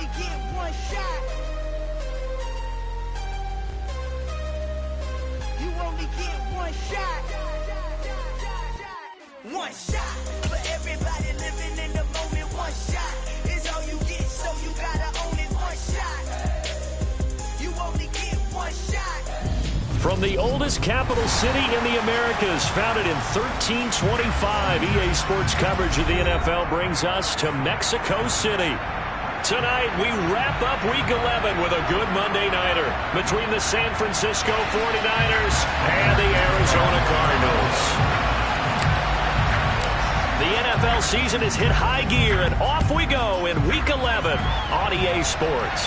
only get one shot. You only get one shot. One shot for everybody living in the moment. One shot is all you get, so you gotta own it. One shot. You only get one shot. From the oldest capital city in the Americas, founded in 1325, EA Sports coverage of the NFL brings us to Mexico City. Tonight, we wrap up Week 11 with a good Monday Nighter between the San Francisco 49ers and the Arizona Cardinals. The NFL season has hit high gear, and off we go in Week 11 on EA Sports.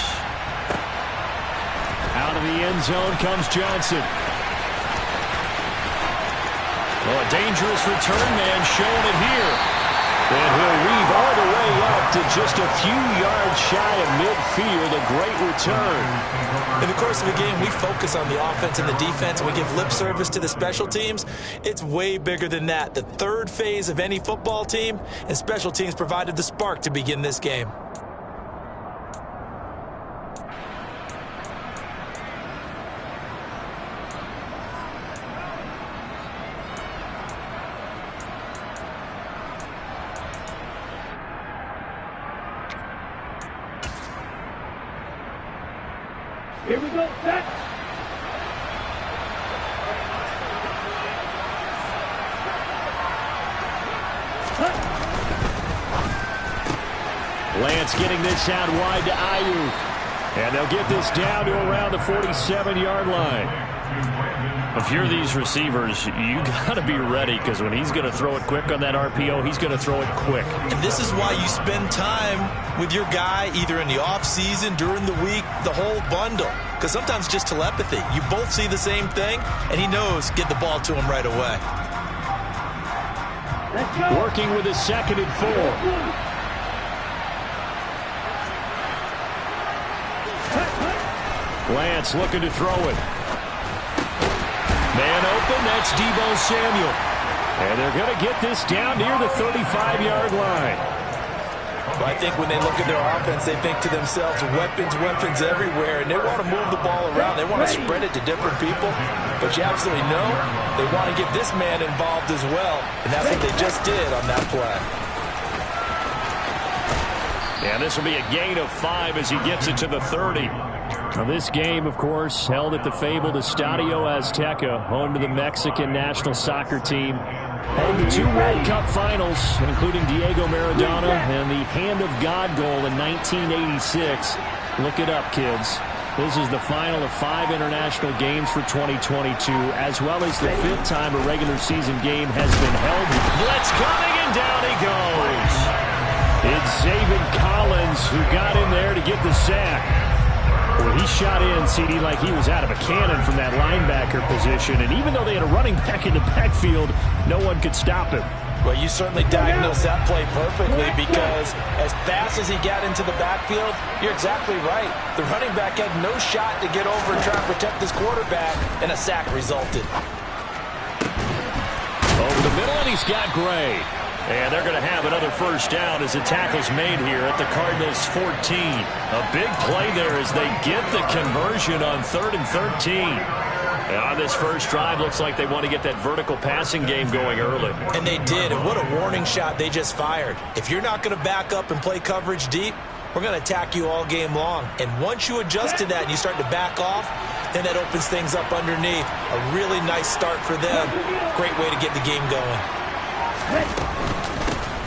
Out of the end zone comes Johnson. Oh, a dangerous return man showing it here. And he'll weave all the way up to just a few yards shy of midfield. A great return. In the course of a game, we focus on the offense and the defense, and we give lip service to the special teams. It's way bigger than that. The third phase of any football team, and special teams provided the spark to begin this game. Here we go, set. Lance getting this out wide to Ayuk. And they'll get this down to around the 47-yard line. If you're these receivers, you got to be ready, because when he's going to throw it quick on that RPO, he's going to throw it quick. And this is why you spend time with your guy either in the offseason, during the week, the whole bundle. Because sometimes just telepathy. You both see the same thing, and he knows get the ball to him right away. Working with a 2nd and 4. Lance looking to throw it. Man open, that's Deebo Samuel. And they're going to get this down near the 35-yard line. Well, I think when they look at their offense, they think to themselves, weapons everywhere, and they want to move the ball around. They want to spread it to different people. But you absolutely know they want to get this man involved as well, and that's what they just did on that play. And this will be a gain of 5 as he gets it to the 30. Now this game, of course, held at the fabled Estadio Azteca, home to the Mexican national soccer team. Home to 2 World Cup finals, including Diego Maradona and the Hand of God goal in 1986. Look it up, kids. This is the final of 5 international games for 2022, as well as the 5th time a regular season game has been held. Blitz coming, and down he goes. It's Zaven Collins who got in there to get the sack. Well, he shot in, CD, like he was out of a cannon from that linebacker position. And even though they had a running back in the backfield, no one could stop him. Well, you certainly diagnosed that play perfectly, because as fast as he got into the backfield, you're exactly right. The running back had no shot to get over and try to protect his quarterback, and a sack resulted. Over the middle, and he's got Gray. And they're going to have another first down as the tackle's made here at the Cardinals' 14. A big play there as they get the conversion on 3rd and 13. And on this first drive, looks like they want to get that vertical passing game going early. And they did, and what a warning shot they just fired. If you're not going to back up and play coverage deep, we're going to attack you all game long. And once you adjust to that and you start to back off, then that opens things up underneath. A really nice start for them. Great way to get the game going.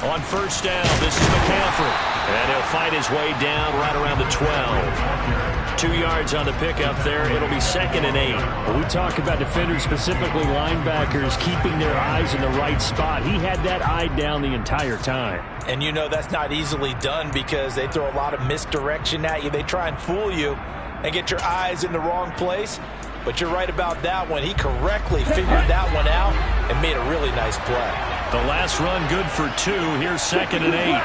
On first down, this is McCaffrey. And he'll fight his way down right around the 12. 2 yards on the pickup there. It'll be 2nd and 8. Well, we talk about defenders, specifically linebackers, keeping their eyes in the right spot. He had that eye down the entire time. And you know that's not easily done, because they throw a lot of misdirection at you. They try and fool you and get your eyes in the wrong place. But you're right about that one. He correctly figured that one out and made a really nice play. The last run good for 2. Here's 2nd and 8.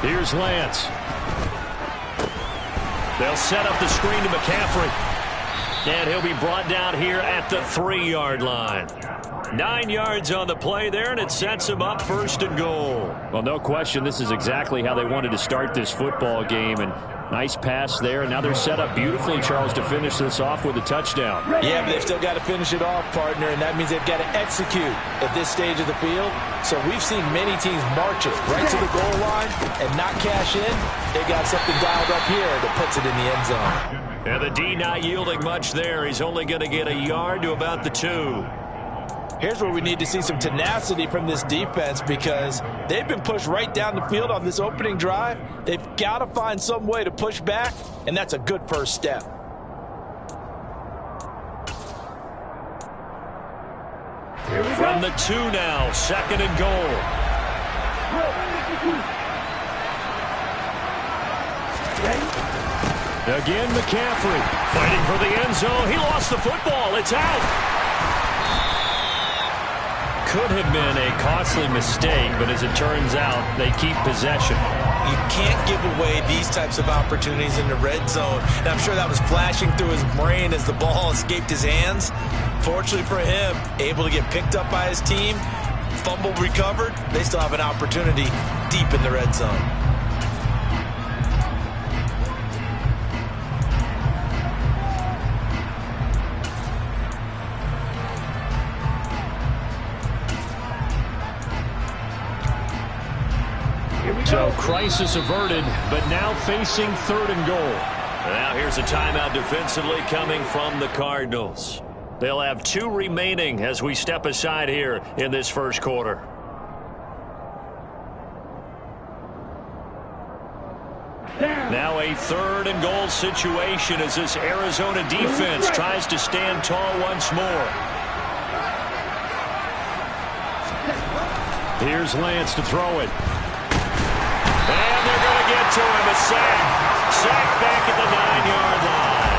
Here's Lance. They'll set up the screen to McCaffrey. And he'll be brought down here at the 3-yard line. 9 yards on the play there, and it sets him up 1st and goal. Well, no question, this is exactly how they wanted to start this football game, and nice pass there. And now they're set up beautifully, Charles, to finish this off with a touchdown. Yeah, but they've still got to finish it off, partner, and that means they've got to execute at this stage of the field. So we've seen many teams march it right to the goal line and not cash in. They got something dialed up here that puts it in the end zone. And the D not yielding much there. He's only going to get a yard to about the 2. Here's where we need to see some tenacity from this defense, because they've been pushed right down the field on this opening drive. They've got to find some way to push back, and that's a good first step. From the 2 now, 2nd and goal. Again, McCaffrey fighting for the end zone. He lost the football. It's out. Could have been a costly mistake, but as it turns out, they keep possession. You can't give away these types of opportunities in the red zone. And I'm sure that was flashing through his brain as the ball escaped his hands. Fortunately for him, able to get picked up by his team, fumble recovered. They still have an opportunity deep in the red zone. So crisis averted, but now facing 3rd and goal. Now here's a timeout defensively coming from the Cardinals. They'll have 2 remaining as we step aside here in this first quarter. Now a 3rd and goal situation as this Arizona defense tries to stand tall once more. Here's Lance to throw it. And they're going to get to him. A sack. Sack back at the 9-yard line.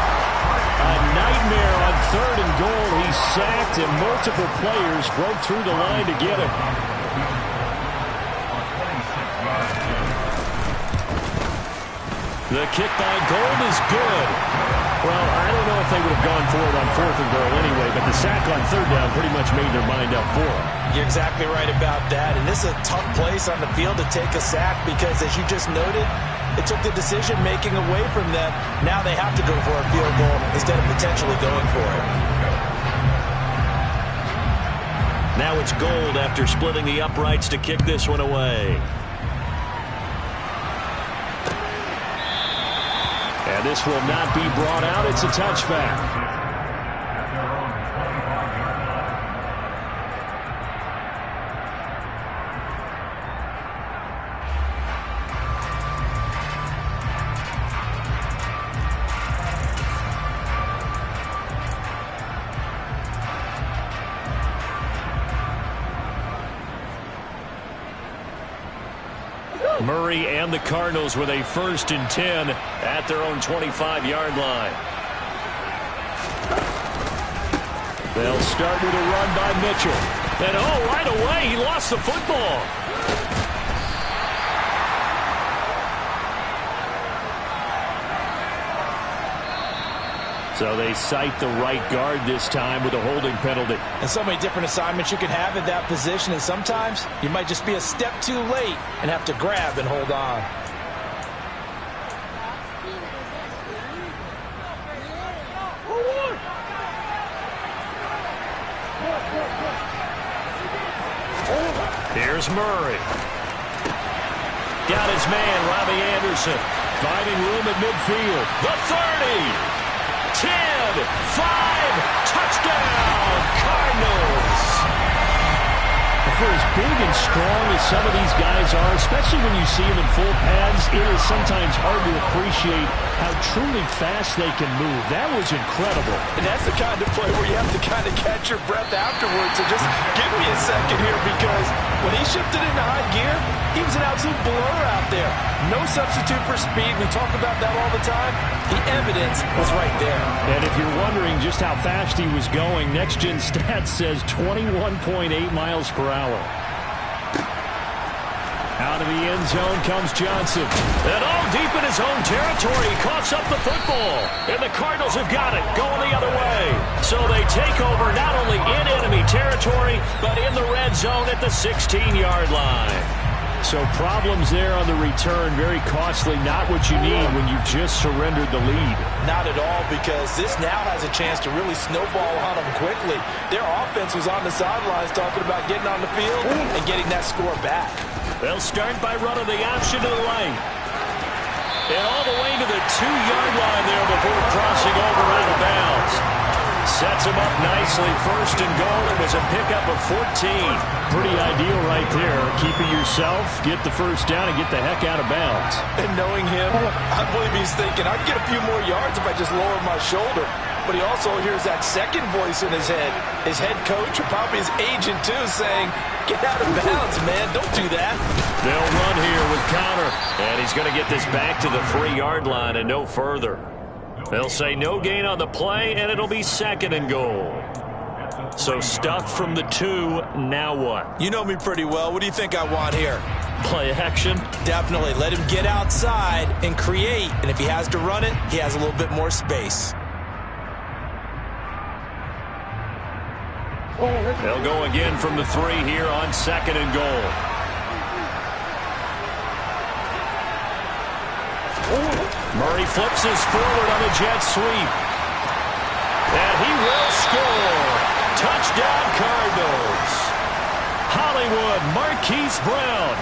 A nightmare on 3rd and goal. He's sacked, and multiple players broke through the line to get him. The kick by Gold is good. Well, I don't know if they would have gone for it on 4th and goal anyway, but the sack on 3rd down pretty much made their mind up for it. You're exactly right about that. And this is a tough place on the field to take a sack because, as you just noted, it took the decision-making away from them. Now they have to go for a field goal instead of potentially going for it. Now it's Gold after splitting the uprights to kick this one away. And this will not be brought out. It's a touchback. Murray and the Cardinals with a 1st and 10 at their own 25-yard line. They'll start with a run by Mitchell. And right away, he lost the football. So they cite the right guard this time with a holding penalty. And so many different assignments you can have in that position, and sometimes you might just be a step too late and have to grab and hold on. Here's Murray. Got his man, Robbie Anderson. Finding room at midfield. The 30. 10, 5, touchdown, Cardinals. For as big and strong as some of these guys are, especially when you see them in full pads, it is sometimes hard to appreciate how truly fast they can move. That was incredible. And that's the kind of play where you have to kind of catch your breath afterwards. So just give me a second here, because when he shifted into high gear, he was an absolute blur out there. No substitute for speed. We talk about that all the time. The evidence was right there. And if you're wondering just how fast he was going, Next Gen Stats says 21.8 miles per hour. Out Out of the end zone comes Johnson. And all deep in his own territory. He coughs up the football. And the Cardinals have got it, going the other way. So they take over not only in enemy territory, but in the red zone at the 16-yard line. So problems there on the return, very costly, not what you need when you've just surrendered the lead. Not at all, because this now has a chance to really snowball on them quickly. Their offense was on the sidelines talking about getting on the field and getting that score back. They'll start by running the option to the right. And all the way to the 2-yard line there before crossing over out of bounds. Sets him up nicely. First and goal. It was a pickup of 14. Pretty ideal right there. Keep it yourself, get the first down, and get the heck out of bounds. And knowing him, I believe he's thinking, I can get a few more yards if I just lower my shoulder. But he also hears that second voice in his head. His head coach, or probably his agent too, saying, get out of bounds, man. Don't do that. They'll run here with Connor. And he's going to get this back to the 3-yard line and no further. They'll say no gain on the play, and it'll be second and goal. So stuffed from the 2, now what? You know me pretty well. What do you think I want here? Play action? Definitely. Let him get outside and create. And if he has to run it, he has a little bit more space. They'll go again from the 3 here on second and goal. Murray flips his forward on a jet sweep. And he will score. Touchdown Cardinals. Hollywood Marquise Brown.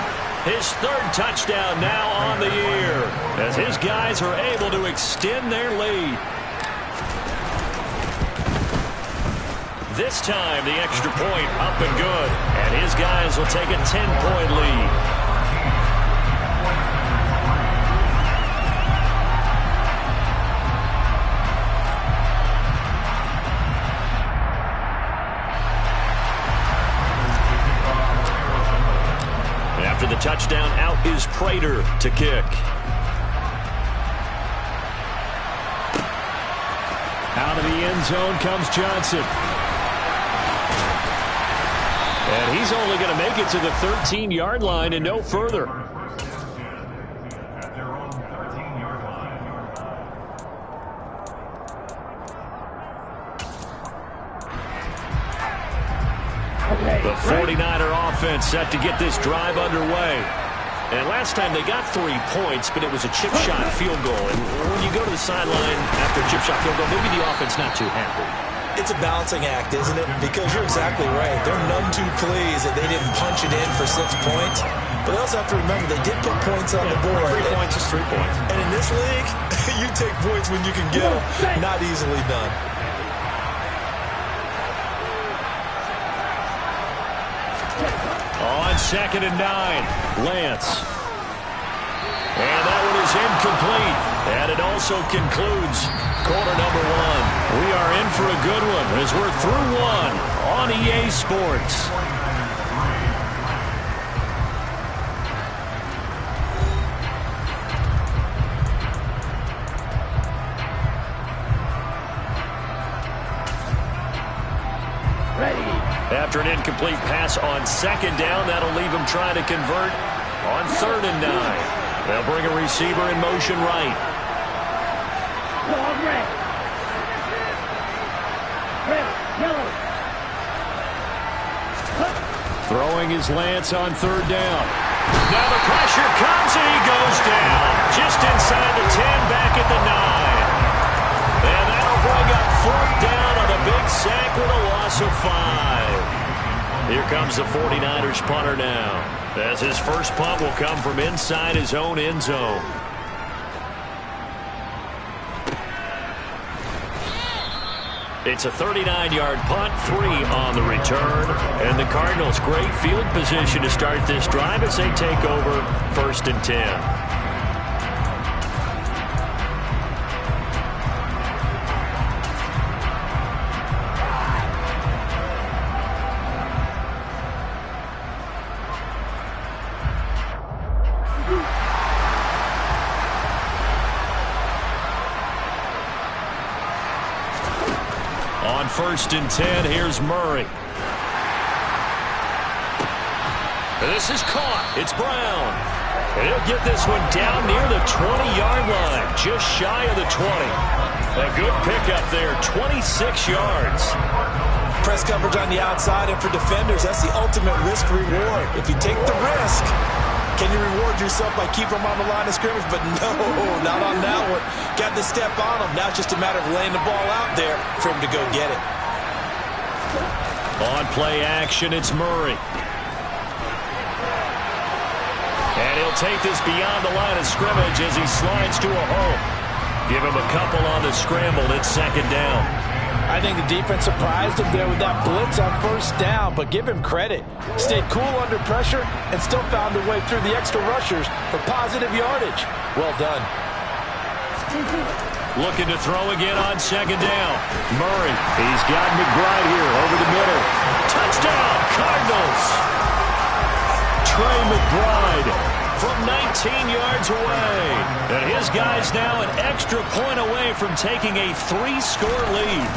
His 3rd touchdown now on the year as his guys are able to extend their lead. This time the extra point up and good. And his guys will take a 10-point lead. After the touchdown, out is Prater to kick. Out of the end zone comes Johnson. And he's only going to make it to the 13-yard line and no further. The 49er offense set to get this drive underway. And last time they got 3 points, but it was a chip shot field goal. And when you go to the sideline after a chip shot field goal, maybe the offense not too happy. It's a balancing act, isn't it? Because you're exactly right. They're none too pleased that they didn't punch it in for 6 points. But they also have to remember they did put points on the board. 3 points is 3 points. And in this league, you take points when you can get them. Not easily done. On second and 9, Lance. And that one is incomplete. And it also concludes quarter number 1. We are in for a good one as we're through 1 on EA Sports. After an incomplete pass on second down, that'll leave him trying to convert on 3rd and 9. They'll bring a receiver in motion right. Throwing his Lance on 3rd down. Now the pressure comes and he goes down. Just inside the 10, back at the 9. And that'll bring up 4th down on a big sack with a loss of 5. Here comes the 49ers punter now, as his first punt will come from inside his own end zone. It's a 39-yard punt, 3 on the return. And the Cardinals, great field position to start this drive as they take over 1st and 10. On 1st and 10, here's Murray. This is caught. It's Brown. And he'll get this one down near the 20-yard line, just shy of the 20. A good pickup there, 26 yards. Press coverage on the outside, and for defenders, that's the ultimate risk-reward. If you take the risk, can you reward yourself by keeping them on the line of scrimmage? But no, not on that one. Got the step on him. Now it's just a matter of laying the ball out there for him to go get it. On play action, it's Murray. And he'll take this beyond the line of scrimmage as he slides to a hole. Give him a couple on the scramble. It's second down. I think the defense surprised him there with that blitz on first down, but give him credit. Stayed cool under pressure and still found a way through the extra rushers for positive yardage. Well done. Looking to throw again on second down. Murray, he's got McBride here over the middle. Touchdown, Cardinals. Trey McBride from 19 yards away. And his guy's now an extra point away from taking a 3-score lead.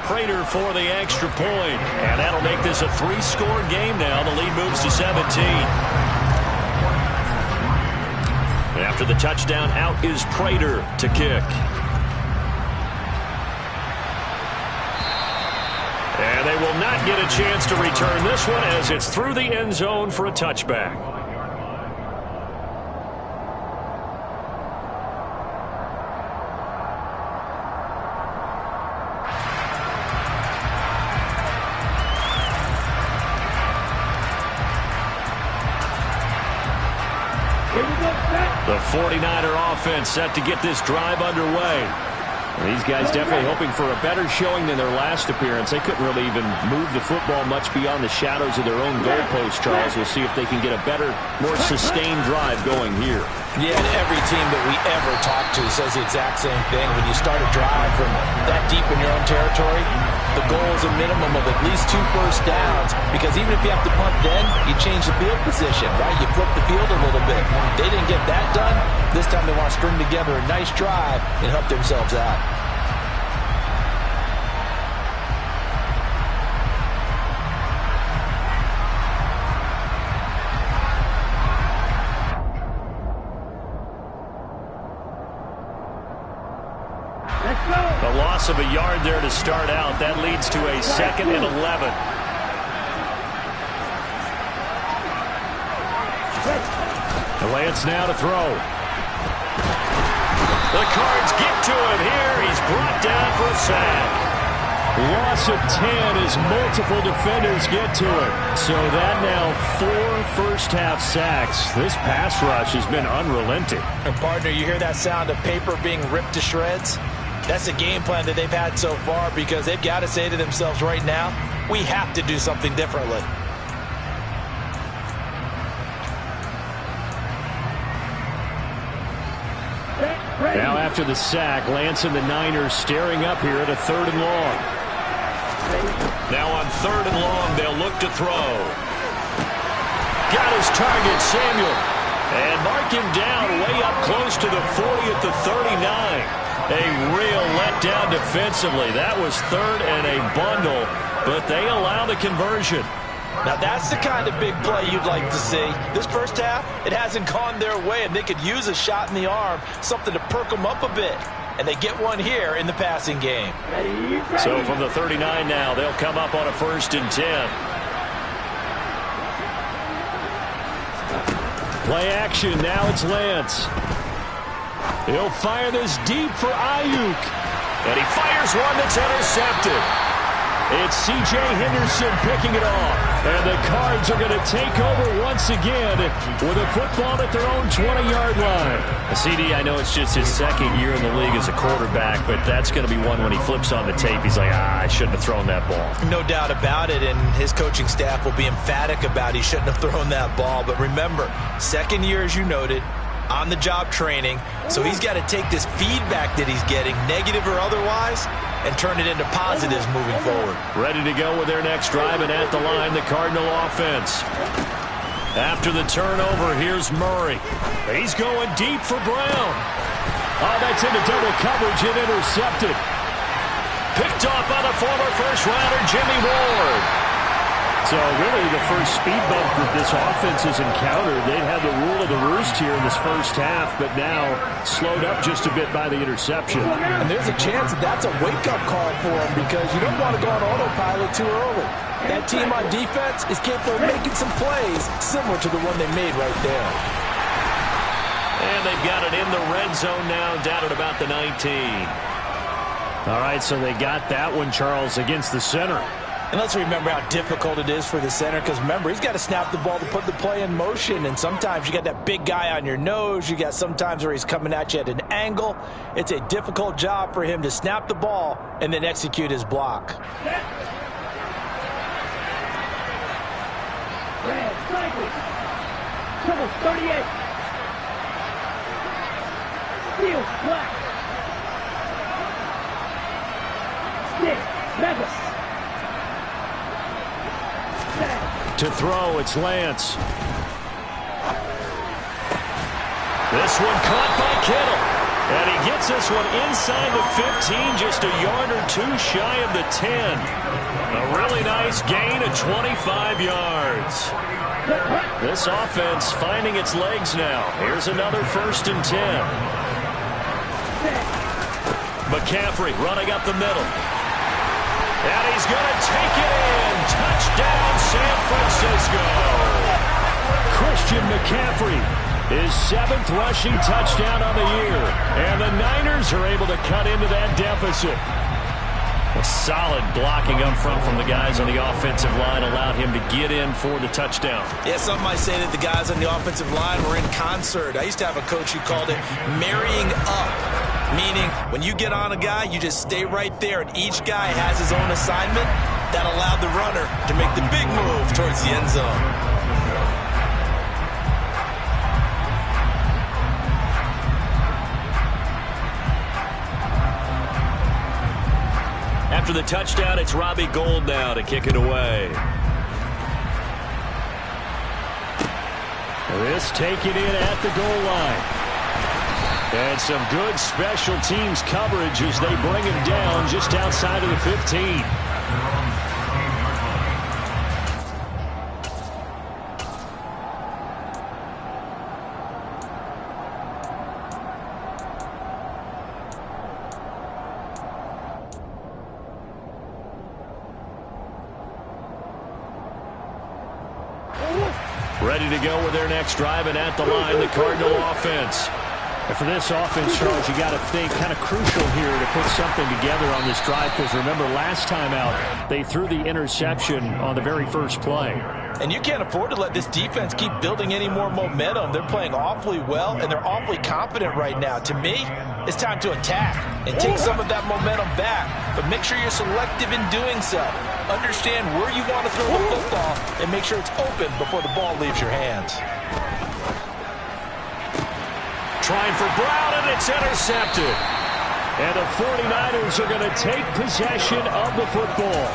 Prater for the extra point. And that'll make this a 3-score game now. The lead moves to 17. After the touchdown, out is Prater to kick. And they will not get a chance to return this one as it's through the end zone for a touchback. The 49er offense set to get this drive underway. These guys definitely hoping for a better showing than their last appearance. They couldn't really even move the football much beyond the shadows of their own goalpost, Charles. We'll see if they can get a better, more sustained drive going here. Yeah, and every team that we ever talk to says the exact same thing. When you start a drive from that deep in your own territory, the goal is a minimum of at least 2 first downs, because even if you have to punt then, you change the field position, right? You flip the field a little bit. They didn't get that done. This time they want to string together a nice drive and help themselves out. The loss of a yard there to start out. That leads to a 2nd and 11. Lance now to throw. The Cards get to him here. He's brought down for a sack. Loss of 10 as multiple defenders get to him. So that now 4 first-half sacks. This pass rush has been unrelenting. And partner, you hear that sound of paper being ripped to shreds? That's the game plan that they've had so far, because they've got to say to themselves right now, we have to do something differently. Now after the sack, Lance and the Niners staring up here at a 3rd and long. Now on 3rd and long, they'll look to throw. Got his target, Samuel. And mark him down way up close to the 40 at the 39. A real letdown defensively. That was 3rd and a bundle, but they allow the conversion. Now that's the kind of big play you'd like to see. This first half, it hasn't gone their way, and they could use a shot in the arm, something to perk them up a bit. And they get one here in the passing game. So from the 39 now, they'll come up on a 1st and 10. Play action, now it's Lance. He'll fire this deep for Ayuk. And he fires one that's intercepted. It's C.J. Henderson picking it off. And the Cards are going to take over once again with a football at their own 20-yard line. CD, I know it's just his 2nd year in the league as a quarterback, but that's going to be one when he flips on the tape. He's like, I shouldn't have thrown that ball. No doubt about it, and his coaching staff will be emphatic about he shouldn't have thrown that ball. But remember, 2nd year, as you noted, on-the-job training, so he's got to take this feedback that he's getting, negative or otherwise, and turn it into positives moving forward. Ready to go with their next drive, and at the line, the Cardinal offense. After the turnover, here's Murray. He's going deep for Brown. Oh, that's into double coverage and intercepted. Picked off by the former first-rounder, Jimmy Ward. So really the first speed bump that this offense has encountered. They've had the rule of the roost here in this first half, but now slowed up just a bit by the interception. And there's a chance that that's a wake-up call for them because you don't want to go on autopilot too early. That team on defense is capable of making some plays similar to the one they made right there. And they've got it in the red zone now, down at about the 19. All right, so they got that one, Charles, against the center. And let's remember how difficult it is for the center because, remember, he's got to snap the ball to put the play in motion. And sometimes you got that big guy on your nose. You got sometimes where he's coming at you at an angle. It's a difficult job for him to snap the ball and then execute his block. Red, cycle. Trouble 38. Steel, black. Stick, Memphis. To throw, it's Lance. This one caught by Kittle. And he gets this one inside the 15, just a yard or two shy of the 10. A really nice gain of 25 yards. This offense finding its legs now. Here's another 1st and 10. McCaffrey running up the middle. And he's going to take it in. Touchdown, San Francisco. Christian McCaffrey, his 7th rushing touchdown on the year. And the Niners are able to cut into that deficit. A solid blocking up front from the guys on the offensive line allowed him to get in for the touchdown. Yeah, some might say that the guys on the offensive line were in concert. I used to have a coach who called it marrying up, meaning when you get on a guy, you just stay right there, and each guy has his own assignment. That allowed the runner to make the big move towards the end zone. After the touchdown, it's Robbie Gould now to kick it away. This taken in at the goal line. And some good special teams coverage as they bring him down just outside of the 15. Ready to go with their next drive, and at the line, the Cardinal offense. And for this offense, Charles, you got to think kind of crucial here to put something together on this drive because remember last time out they threw the interception on the very first play. And you can't afford to let this defense keep building any more momentum. They're playing awfully well, and they're awfully confident right now. To me, it's time to attack and take some of that momentum back, but make sure you're selective in doing so. Understand where you want to throw the football and make sure it's open before the ball leaves your hands. Trying for Brown, and it's intercepted. And the 49ers are going to take possession of the football.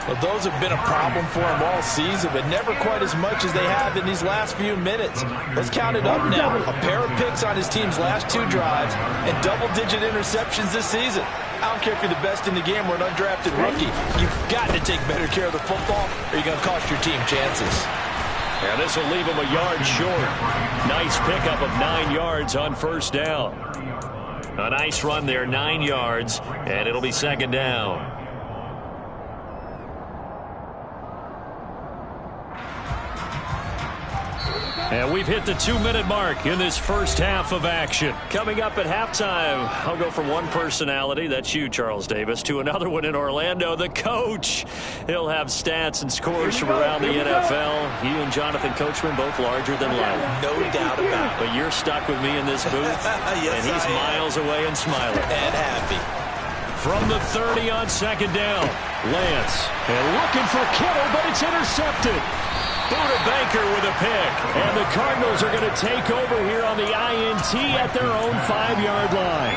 Well, those have been a problem for them all season, but never quite as much as they have in these last few minutes. Let's count it up now. A pair of picks on his team's last 2 drives and double-digit interceptions this season. I don't care if you're the best in the game or an undrafted rookie. You've got to take better care of the football or you're going to cost your team chances. And this will leave him a yard short. Nice pickup of 9 yards on first down. A nice run there, 9 yards, and it'll be second down. And we've hit the 2-minute mark in this first half of action. Coming up at halftime, I'll go from one personality, that's you, Charles Davis, to another one in Orlando, the coach. He'll have stats and scores from around the NFL. You and Jonathan Coachman both larger than life. No doubt about it. But you're stuck with me in this booth, yes, and he's miles away and smiling. And happy. From the 30 on second down, Lance. And looking for Kittle, but it's intercepted. Buda Baker with a pick. And the Cardinals are going to take over here on the INT at their own 5-yard line.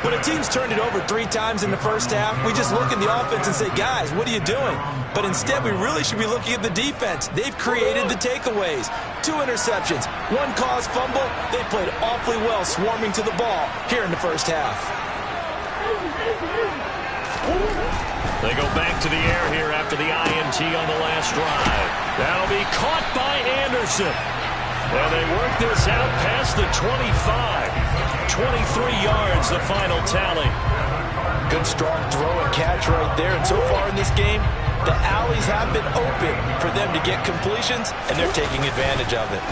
When a team's turned it over 3 times in the first half, we just look at the offense and say, guys, what are you doing? But instead, we really should be looking at the defense. They've created the takeaways. 2 interceptions, 1 caused fumble. They played awfully well swarming to the ball here in the first half. They go back to the air here after the INT on the last drive. That'll be caught by Anderson. And they work this out past the 25. 23 yards, the final tally. Good strong throw and catch right there. And so far in this game, the alleys have been open for them to get completions, and they're taking advantage of it.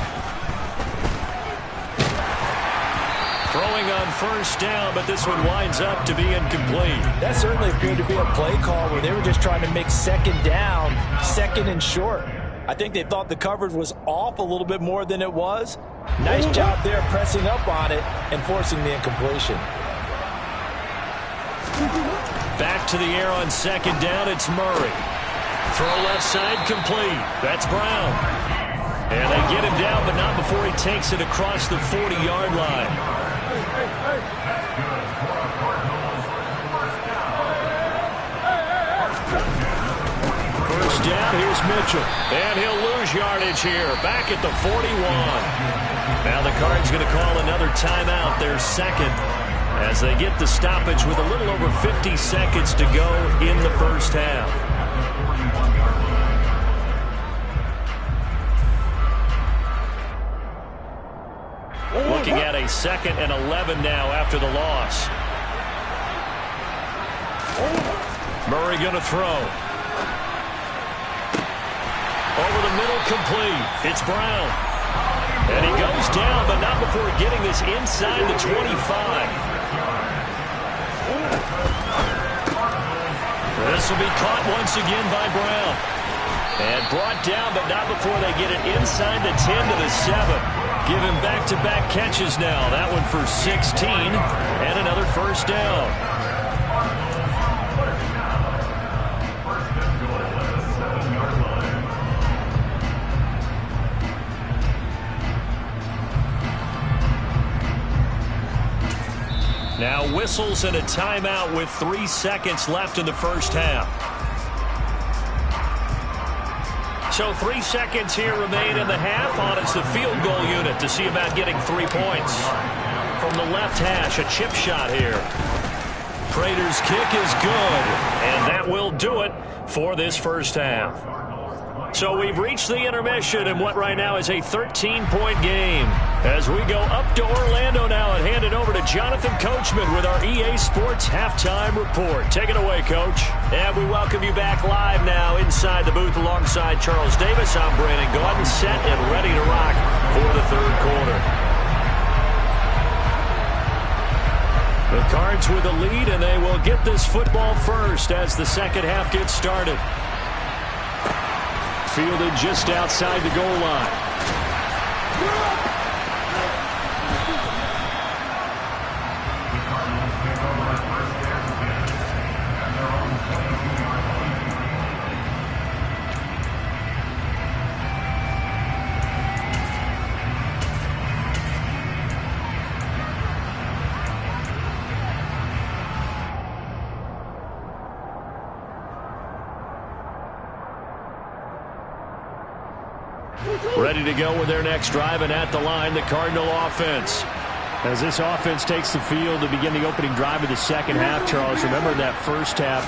Throwing on first down, but this one winds up to be incomplete. That certainly appeared to be a play call where they were just trying to make second down, second and short. I think they thought the coverage was off a little bit more than it was. Nice job there pressing up on it and forcing the incompletion. Back to the air on second down, it's Murray. Throw left side complete. That's Brown. And they get him down, but not before he takes it across the 40-yard line. First down, here's Mitchell. And he'll lose yardage here, back at the 41. Now the Cards going to call another timeout, their second, as they get the stoppage with a little over 50 seconds to go in the first half. Looking at a 2nd and 11 now after the loss. Murray going to throw. Over the middle, complete. It's Brown. And he goes down, but not before getting this inside the 25. This will be caught once again by Brown. And brought down, but not before they get it inside the 10 to the 7. Give him back-to-back catches now. That one for 16 and another first down. Now whistles and a timeout with 3 seconds left in the first half. So 3 seconds here remain in the half. On it's the field goal unit to see about getting 3 points. From the left hash, a chip shot here. Prater's kick is good, and that will do it for this first half. So we've reached the intermission in what right now is a 13-point game. As we go up to Orlando now and hand it over to Jonathan Coachman with our EA Sports Halftime Report. Take it away, Coach. And we welcome you back live now inside the booth alongside Charles Davis. I'm Brandon Gaudin, set and ready to rock for the third quarter. The Cards with a lead, and they will get this football first as the second half gets started. Fielded just outside the goal line. Ready to go with their next drive, and at the line, the Cardinal offense. As this offense takes the field to begin the opening drive of the second half, Charles, remember that first half,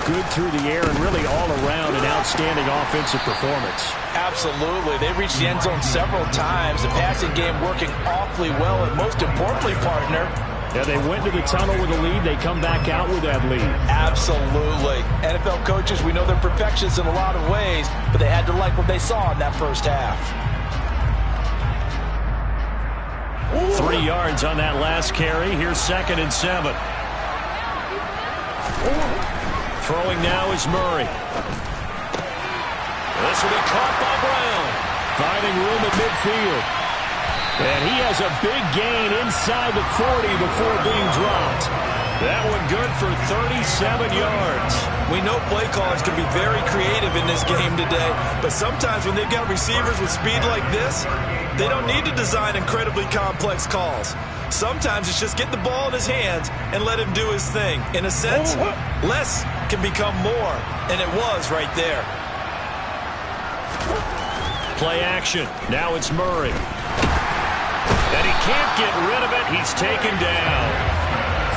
good through the air and really all around an outstanding offensive performance. Absolutely. They reached the end zone several times. The passing game working awfully well, and most importantly, partner, yeah, they went to the tunnel with a lead. They come back out with that lead. Absolutely. NFL coaches, we know they're perfectionists in a lot of ways, but they had to like what they saw in that first half. 3 yards on that last carry. Here's 2nd and 7. Throwing now is Murray. This will be caught by Brown. Finding room at midfield. And he has a big gain inside the 40 before being dropped. That one good for 37 yards. We know play callers can be very creative in this game today, but sometimes when they've got receivers with speed like this, they don't need to design incredibly complex calls. Sometimes it's just get the ball in his hands and let him do his thing. In a sense, less can become more, and it was right there. Play action. Now it's Murray. And he can't get rid of it. He's taken down.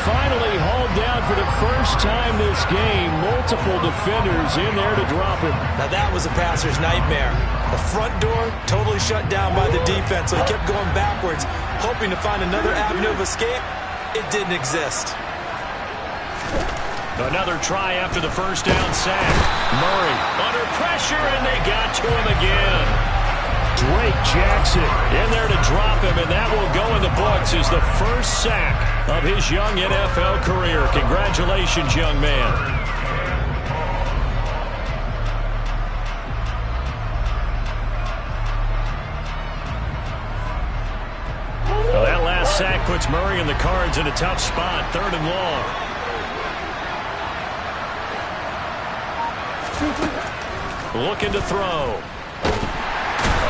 finally hauled down for the first time this game. Multiple defenders in there to drop him. Now that was a passer's nightmare. The front door totally shut down by the defense, so he kept going backwards, hoping to find another avenue of escape. It didn't exist. Another try after the first down sack. Murray under pressure, and they got to him again. Drake Jackson in there to drop him, and that will go in the books as the first sack of his young NFL career. Congratulations, young man. Well, that last sack puts Murray and the Cards in a tough spot, 3rd and long. Looking to throw.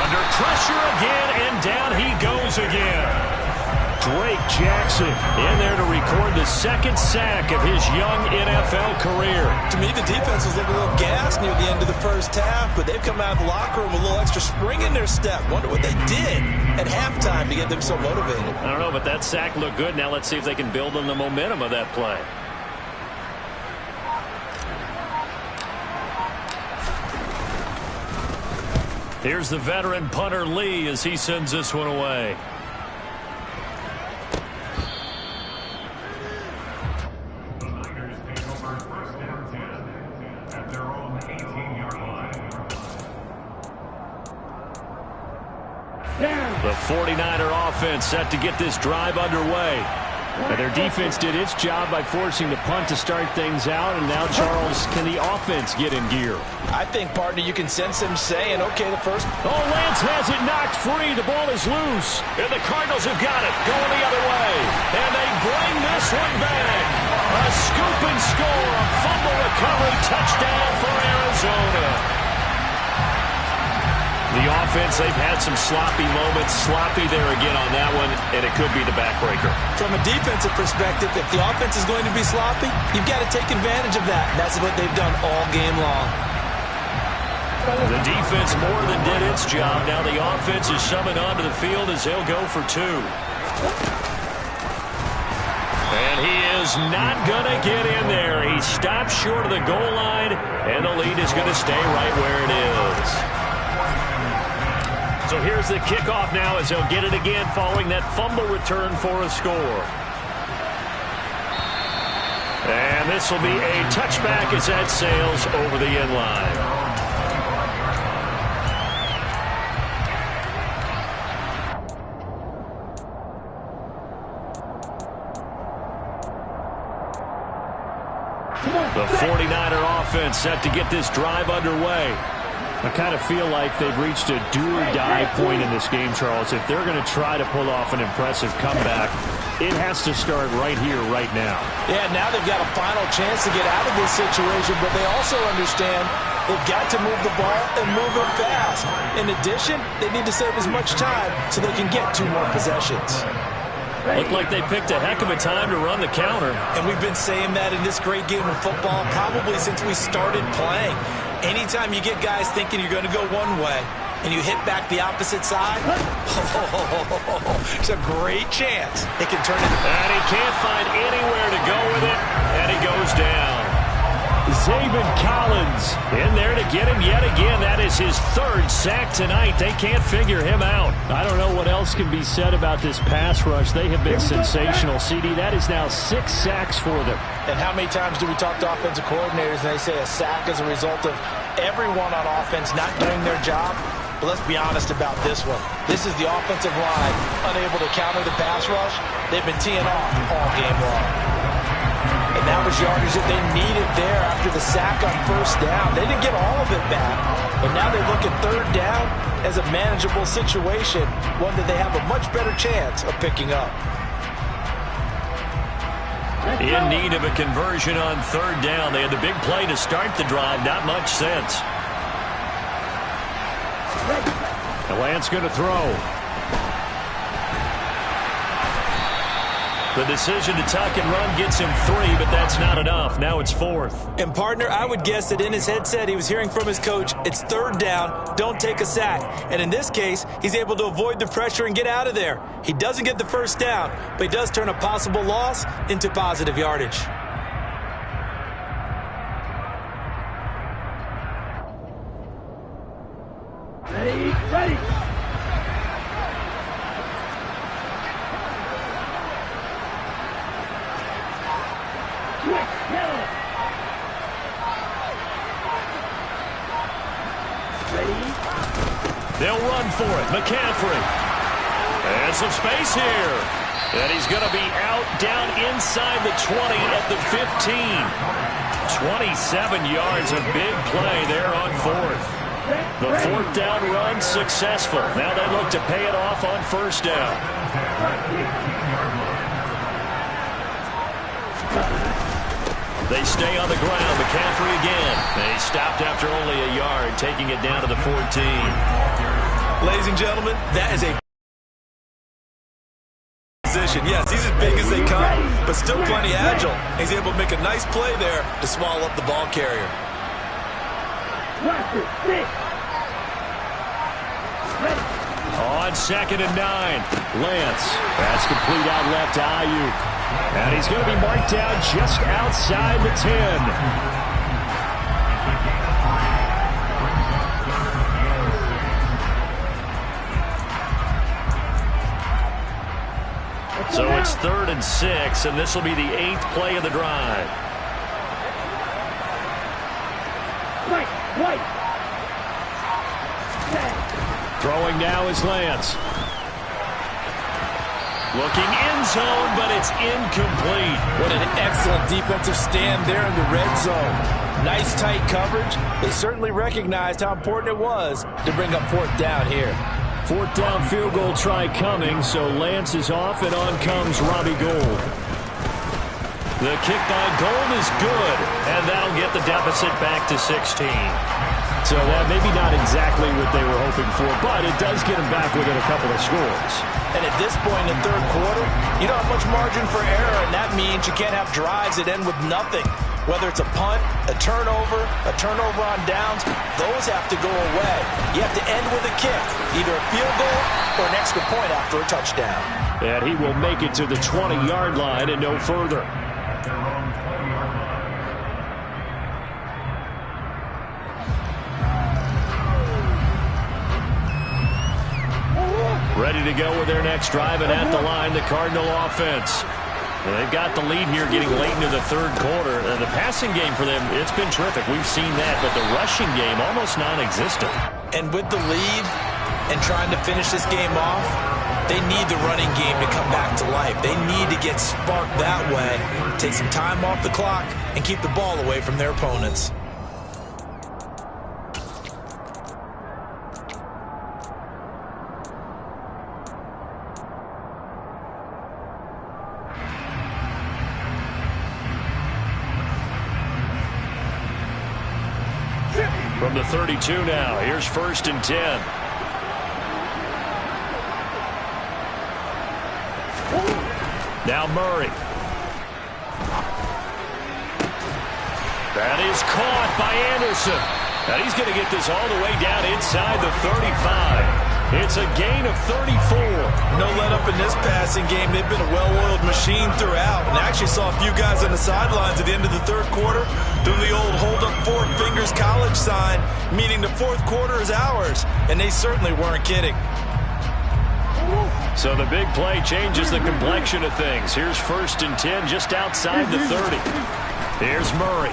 Under pressure again, and down he goes again. Drake Jackson in there to record the second sack of his young NFL career. To me, the defense was looking a little gassed near the end of the first half, but they've come out of the locker room with a little extra spring in their step. Wonder what they did at halftime to get them so motivated. I don't know, but that sack looked good. Now let's see if they can build on the momentum of that play. Here's the veteran punter Lee as he sends this one away. The 49er offense set to get this drive underway. And their defense did its job by forcing the punt to start things out. And now, Charles, can the offense get in gear? I think, partner, you can sense them saying, okay, the first. Oh, Lance has it knocked free. The ball is loose. And the Cardinals have got it going the other way. And they bring this one back. A scoop and score. A fumble recovery touchdown for Arizona. The offense, they've had some sloppy moments. Sloppy there again on that one, and it could be the backbreaker. From a defensive perspective, if the offense is going to be sloppy, you've got to take advantage of that. And that's what they've done all game long. The defense more than did its job. Now the offense is summoned onto the field as they'll go for 2. And he is not going to get in there. He stops short of the goal line, and the lead is going to stay right where it is. So here's the kickoff now as they'll get it again following that fumble return for a score. And this will be a touchback as that sails over the end line. The 49er offense set to get this drive underway. I kind of feel like they've reached a do-or-die point in this game, Charles. If they're going to try to pull off an impressive comeback, it has to start right here, right now. Yeah, now they've got a final chance to get out of this situation, but they also understand they've got to move the ball and move it fast. In addition, they need to save as much time so they can get 2 more possessions. Looked like they picked a heck of a time to run the counter. And we've been saying that in this great game of football probably since we started playing. Anytime you get guys thinking you're going to go one way and you hit back the opposite side, it's a great chance it can turn it. And he can't find anywhere to go with it, and he goes down. Zaven Collins in there to get him yet again. That is his 3rd sack tonight. They can't figure him out. I don't know what else can be said about this pass rush. They have been sensational, CD. That is now 6 sacks for them. And how many times do we talk to offensive coordinators and they say a sack is a result of everyone on offense not doing their job? But let's be honest about this one. This is the offensive line unable to counter the pass rush. They've been teeing off all game long. And that was yardage that they needed there after the sack on 1st down. They didn't get all of it back. But now they look at 3rd down as a manageable situation, one that they have a much better chance of picking up. In need of a conversion on 3rd down. They had the big play to start the drive. Not much sense. The Lance going to throw. The decision to tuck and run gets him 3, but that's not enough. Now it's 4th. And, partner, I would guess that in his headset he was hearing from his coach, it's 3rd down, don't take a sack. And in this case, he's able to avoid the pressure and get out of there. He doesn't get the 1st down, but he does turn a possible loss into positive yardage. Ready. They'll run for it. McCaffrey. And some space here. And he's going to be out down inside the 20 at the 15. 27 yards, a big play there on 4th. The 4th down run successful. Now they look to pay it off on 1st down. They stay on the ground. McCaffrey again. They stopped after only a yard, taking it down to the 14. Ladies and gentlemen, that is a position. Yes, he's as big as they come, but still plenty agile. He's able to make a nice play there to swallow up the ball carrier. On 2nd and 9, Lance. That's complete out left to Ayuk. And he's going to be marked down just outside the 10. So it's 3rd and 6, and this will be the 8th play of the drive. White. Throwing now is Lance. Looking end zone, but it's incomplete. What an excellent defensive stand there in the red zone. Nice tight coverage. They certainly recognized how important it was to bring up 4th down here. 4th down field goal try coming, so Lance is off, and on comes Robbie Gould. The kick by Gould is good, and that'll get the deficit back to 16. So that maybe not exactly what they were hoping for, but it does get them back within a couple of scores. And at this point in the 3rd quarter, you don't have much margin for error, and that means you can't have drives that end with nothing. Whether it's a punt, a turnover on downs, those have to go away. You have to end with a kick, either a field goal or an extra point after a touchdown. And he will make it to the 20-yard line and no further. Ready to go with their next drive, and at the line, the Cardinal offense. And they've got the lead here getting late into the 3rd quarter. The passing game for them, it's been terrific. We've seen that, but the rushing game almost non-existent. And with the lead and trying to finish this game off, they need the running game to come back to life. They need to get sparked that way, take some time off the clock, and keep the ball away from their opponents. From the 32 now, here's 1st and 10. Now Murray. That is caught by Anderson. And he's going to get this all the way down inside the 35. It's a gain of 34. No let up in this passing game. They've been a well-oiled machine throughout. And I actually saw a few guys on the sidelines at the end of the 3rd quarter doing the old hold up 4 fingers college sign, meaning the 4th quarter is ours. And they certainly weren't kidding. So the big play changes the complexion of things. Here's 1st and 10 just outside the 30. Here's Murray.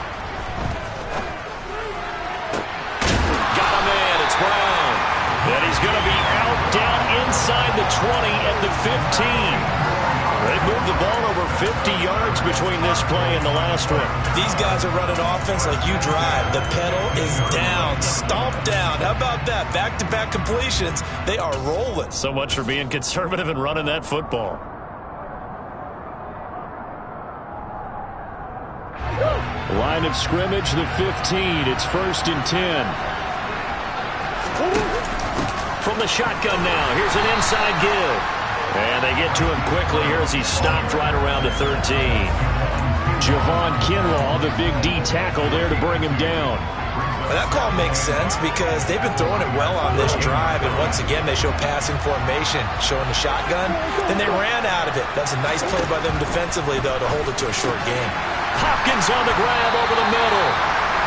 Got a man. It's Brown. And he's going to be out down inside the 20 at the 15. They've moved the ball over 50 yards between this play and the last one. These guys are running offense like you drive. The pedal is down, stomped down. How about that? Back-to-back completions. They are rolling. So much for being conservative and running that football. Line of scrimmage, the 15. It's 1st and 10. From the shotgun now, here's an inside give. And they get to him quickly here as he's stopped right around the 13. Javon Kinlaw, the big D tackle there to bring him down. Well, that call makes sense because they've been throwing it well on this drive, and once again they show passing formation, showing the shotgun. Then they ran out of it. That's a nice play by them defensively, though, to hold it to a short game. Hopkins on the grab over the middle.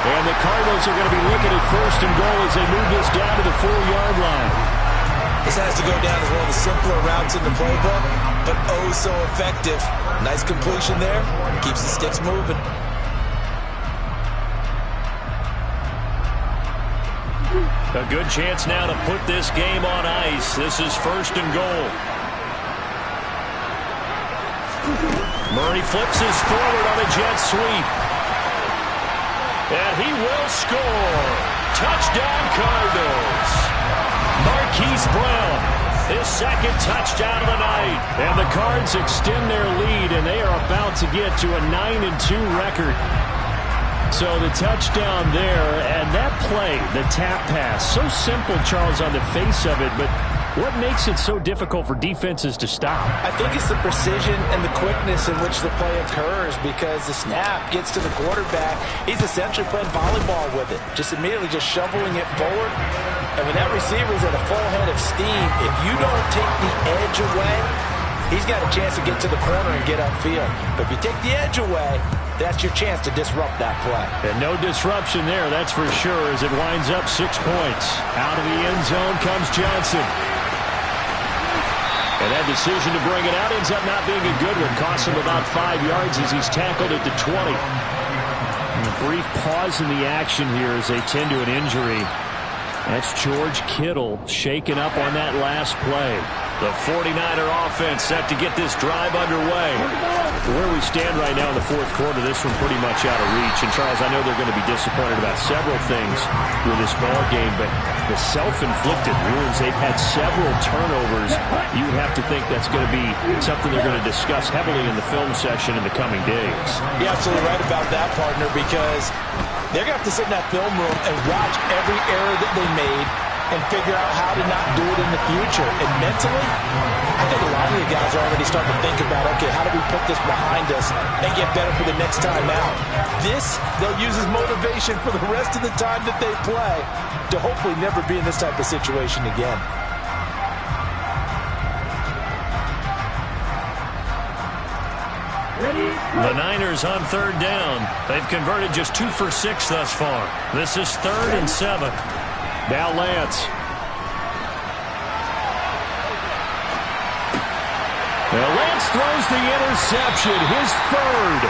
And the Cardinals are going to be looking at 1st and goal as they move this down to the 4-yard line. This has to go down as one of the simpler routes in the playbook, but oh so effective. Nice completion there. Keeps the sticks moving. A good chance now to put this game on ice. This is 1st and goal. Murray flips his forward on a jet sweep. And he will score. Touchdown Cardinals. Marquise Brown, his 2nd touchdown of the night. And the Cards extend their lead, and they are about to get to a 9-2 record. So the touchdown there, and that play, the tap pass, so simple, Charles, on the face of it, but what makes it so difficult for defenses to stop? I think it's the precision and the quickness in which the play occurs because the snap gets to the quarterback. He's essentially playing volleyball with it, just immediately just shoveling it forward. And when that receiver's at a full head of steam, if you don't take the edge away, he's got a chance to get to the corner and get upfield. But if you take the edge away, that's your chance to disrupt that play. And no disruption there, that's for sure, as it winds up 6 points. Out of the end zone comes Johnson. And that decision to bring it out ends up not being a good one. Costs him about 5 yards as he's tackled at the 20. And a brief pause in the action here as they tend to an injury. That's George Kittle shaken up on that last play. The 49er offense set to get this drive underway. Where we stand right now in the 4th quarter, this one pretty much out of reach. And, Charles, I know they're going to be disappointed about several things with this ball game, but the self-inflicted wounds, they've had several turnovers. You have to think that's going to be something they're going to discuss heavily in the film session in the coming days. You're absolutely right about that, partner, because they're going to have to sit in that film room and watch every error that they made and figure out how to not do it in the future. And mentally, I think a lot of the guys are already starting to think about, okay, how do we put this behind us and get better for the next time out? This, they'll use as motivation for the rest of the time that they play to hopefully never be in this type of situation again. The Niners on 3rd down. They've converted just 2 for 6 thus far. This is 3rd and 7. Now Lance. Now Lance throws the interception, his 3rd.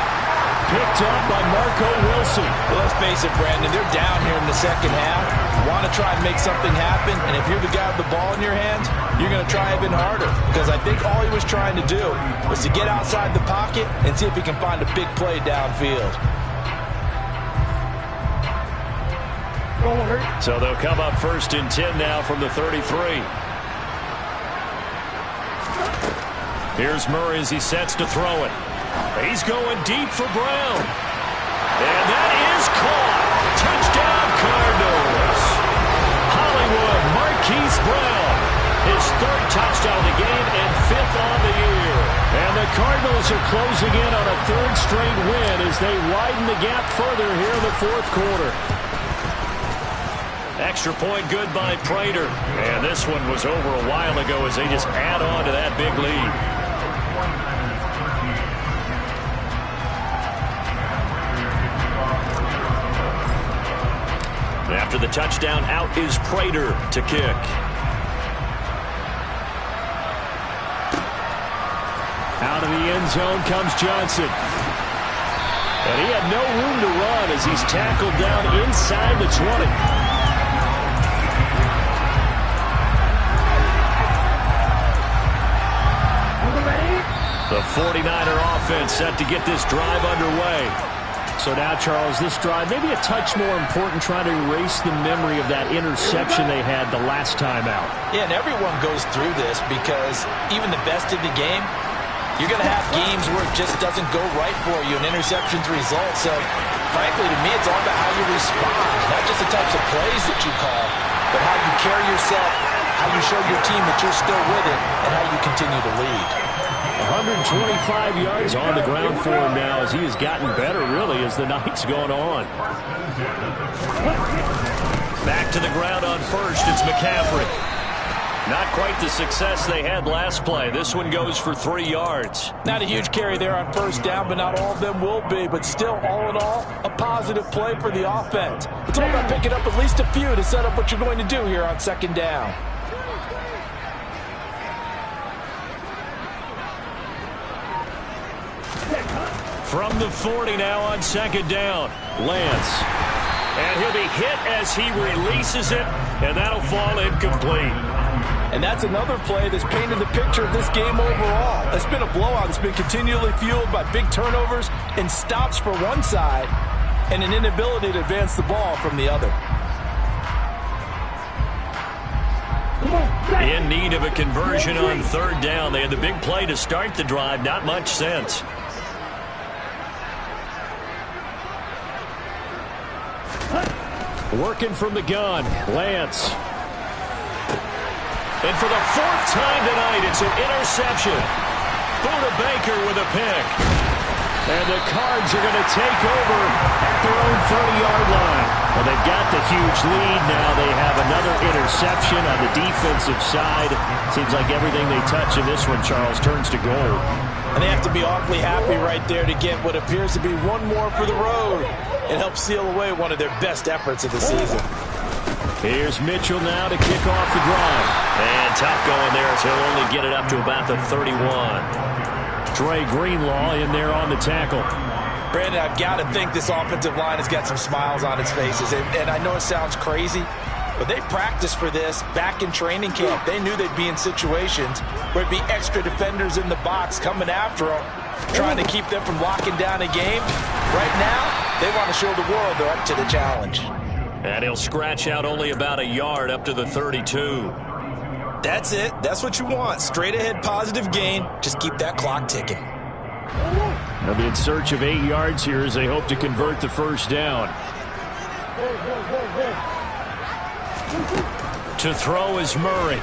Picked up by Marco Wilson. Well, let's face it, Brandon, they're down here in the 2nd half. Want to try and make something happen, and if you're the guy with the ball in your hands, you're going to try even harder. Because I think all he was trying to do was to get outside the pocket and see if he can find a big play downfield. So they'll come up 1st and 10 now from the 33. Here's Murray as he sets to throw it. He's going deep for Brown. And that is caught. Touchdown Cardinals. Hollywood, Marquise Brown. His 3rd touchdown of the game and 5th on the year. And the Cardinals are closing in on a 3rd straight win as they widen the gap further here in the 4th quarter. Extra point good by Prater. And this one was over a while ago as they just add on to that big lead. After the touchdown, out is Prater to kick. Out of the end zone comes Johnson. And he had no room to run as he's tackled down inside the 20. The 49er offense set to get this drive underway. So now, Charles, this drive maybe a touch more important, trying to erase the memory of that interception they had the last time out. Yeah, and everyone goes through this because even the best of the game, you're going to have games where it just doesn't go right for you, and interceptions result. So, frankly, to me, it's all about how you respond, not just the types of plays that you call, but how you carry yourself, how you show your team that you're still with it, and how you continue to lead. 125 yards on the ground for him now as he has gotten better, really, as the night's gone on. Back to the ground on first. It's McCaffrey. Not quite the success they had last play. This one goes for 3 yards. Not a huge carry there on first down, but not all of them will be. But still, all in all, a positive play for the offense. It's all about picking up at least a few to set up what you're going to do here on second down. From the 40 now on second down. Lance. And he'll be hit as he releases it, and that'll fall incomplete. And that's another play that's painted the picture of this game overall. It's been a blowout that's been continually fueled by big turnovers and stops for one side and an inability to advance the ball from the other. In need of a conversion on third down. They had the big play to start the drive. Not much sense. Working from the gun, Lance. And for the 4th time tonight, it's an interception. Buda Baker with a pick. And the Cards are going to take over at their own 30-yard line. Well, they've got the huge lead now. They have another interception on the defensive side. Seems like everything they touch in this one, Charles, turns to gold. And they have to be awfully happy right there to get what appears to be one more for the road and help seal away one of their best efforts of the season. Here's Mitchell now to kick off the drive. And tough going there, so he'll only get it up to about the 31. Dre Greenlaw in there on the tackle. Brandon, I've got to think this offensive line has got some smiles on its faces. And I know it sounds crazy, but they practiced for this back in training camp. They knew they'd be in situations where it'd be extra defenders in the box coming after them, trying to keep them from locking down a game. Right now, they want to show the world they're up to the challenge. And he'll scratch out only about a yard up to the 32. That's it. That's what you want. Straight ahead positive gain. Just keep that clock ticking. They'll be in search of 8 yards here as they hope to convert the first down. To throw is Murray.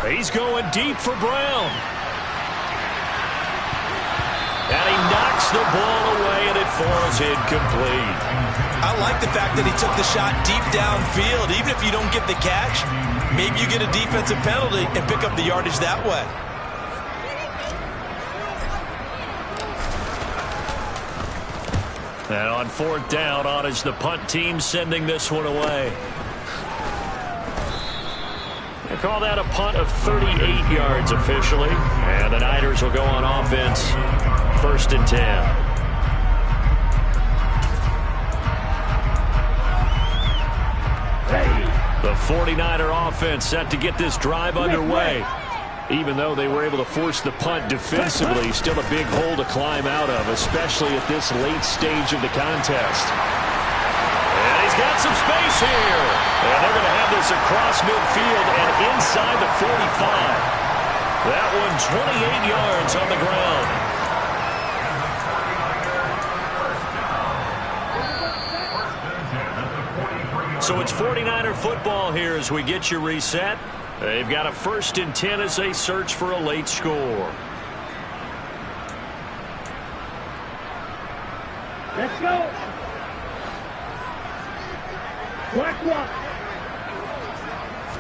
He's going deep for Brown. And he knocks the ball away, and it falls incomplete. I like the fact that he took the shot deep downfield. Even if you don't get the catch, maybe you get a defensive penalty and pick up the yardage that way. And on fourth down, on is the punt team sending this one away. They call that a punt of 38 yards officially. And the Niners will go on offense. 1st and 10. The 49er offense set to get this drive underway. Even though they were able to force the punt defensively, still a big hole to climb out of, especially at this late stage of the contest. And he's got some space here. And they're going to have this across midfield and inside the 45. That one 28 yards on the ground. So it's 49er football here as we get you reset. They've got a 1st and 10 as they search for a late score. Let's go. Black.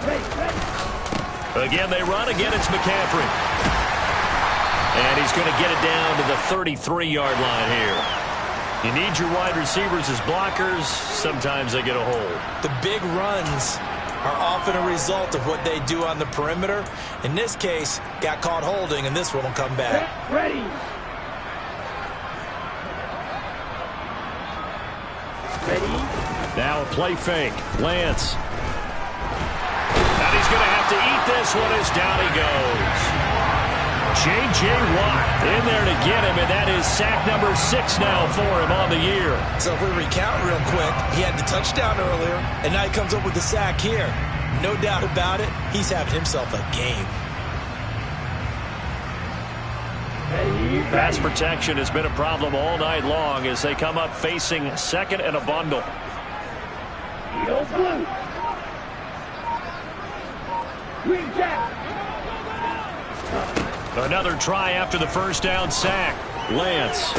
Ready. Again, they run. Again, it's McCaffrey. And he's going to get it down to the 33-yard line here. You need your wide receivers as blockers. Sometimes they get a hold. The big runs are often a result of what they do on the perimeter. In this case, got caught holding, and this one will come back. Ready. Now a play fake. Lance. And he's going to have to eat this one as down he goes. J.J. Watt in there to get him, and that is sack number 6 now for him on the year. So if we recount real quick, he had the touchdown earlier, and now he comes up with the sack here. No doubt about it, he's having himself a game. Pass protection has been a problem all night long as they come up facing 2nd and a bundle. Green jack. Another try after the first down sack. Lance.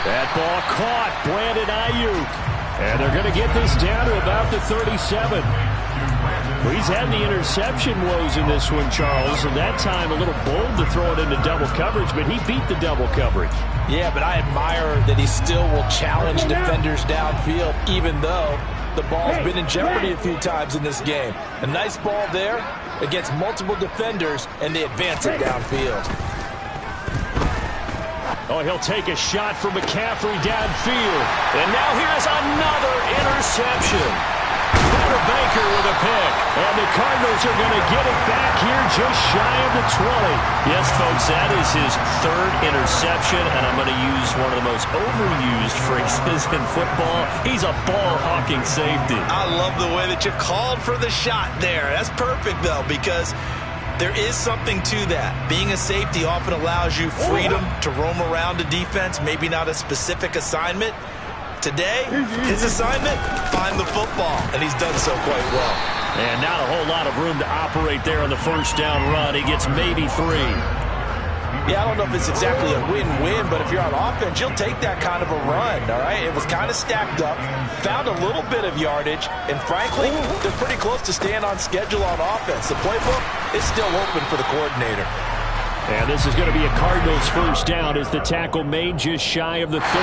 That ball caught. Brandon Ayuk. And they're going to get this down to about the 37. Well, he's had the interception woes in this one, Charles, and that time a little bold to throw it into double coverage, but he beat the double coverage. Yeah, but I admire that he still will challenge defenders downfield, even though the ball's been in jeopardy a few times in this game. A nice ball there against multiple defenders, and they advance it downfield. Oh, he'll take a shot from McCaffrey downfield. And now here's another interception. Hunter Baker with a pick. And the Cardinals are going to get it back here just shy of the 20. Yes, folks, that is his third interception. And I'm going to use one of the most overused phrases in football. He's a ball-hawking safety. I love the way that you called for the shot there. That's perfect, though, because there is something to that. Being a safety often allows you freedom to roam around a defense, maybe not a specific assignment. Today, his assignment, find the football, and he's done so quite well. And not a whole lot of room to operate there on the first down run. He gets maybe 3. Yeah, I don't know if it's exactly a win-win, but if you're on offense, you'll take that kind of a run, all right? It was kind of stacked up, found a little bit of yardage, and frankly, they're pretty close to staying on schedule on offense. The playbook is still open for the coordinator. And this is going to be a Cardinals first down as the tackle made just shy of the 30.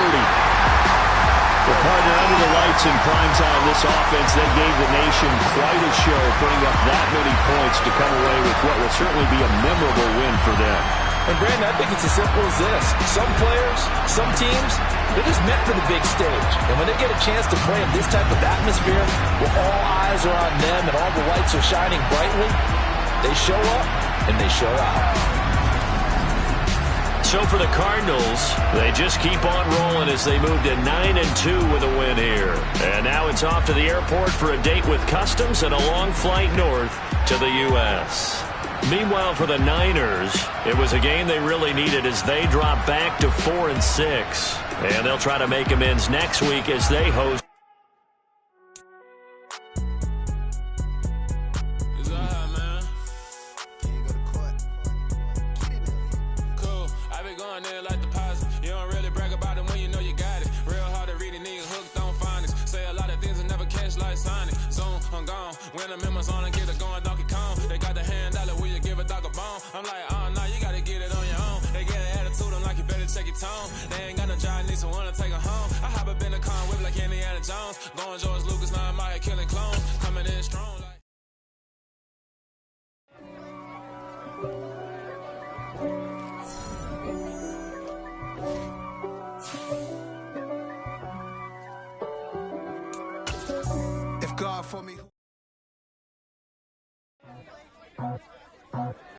Well, partner, under the lights in primetime, this offense, they gave the nation quite a show, putting up that many points to come away with what will certainly be a memorable win for them. And, Brandon, I think it's as simple as this. Some players, some teams, they're just meant for the big stage. And when they get a chance to play in this type of atmosphere, where all eyes are on them and all the lights are shining brightly, they show up and they show out. So for the Cardinals, they just keep on rolling as they move to 9-2 with a win here. And now it's off to the airport for a date with Customs and a long flight north to the U.S. Meanwhile, for the Niners, it was a game they really needed as they drop back to 4-6. And they'll try to make amends next week as they host. When the members on and get it going Donkey Kong, they got the hand dollar, will you give a dog a bone? I'm like, oh no, you gotta get it on your own. They get an attitude, I'm like, you better check your tone. They ain't got no job, need someone to take her home. I hop up in the car and whip like Indiana Jones. Going George Lucas, now I'm out here killing clones. Coming in strong like. If God for me.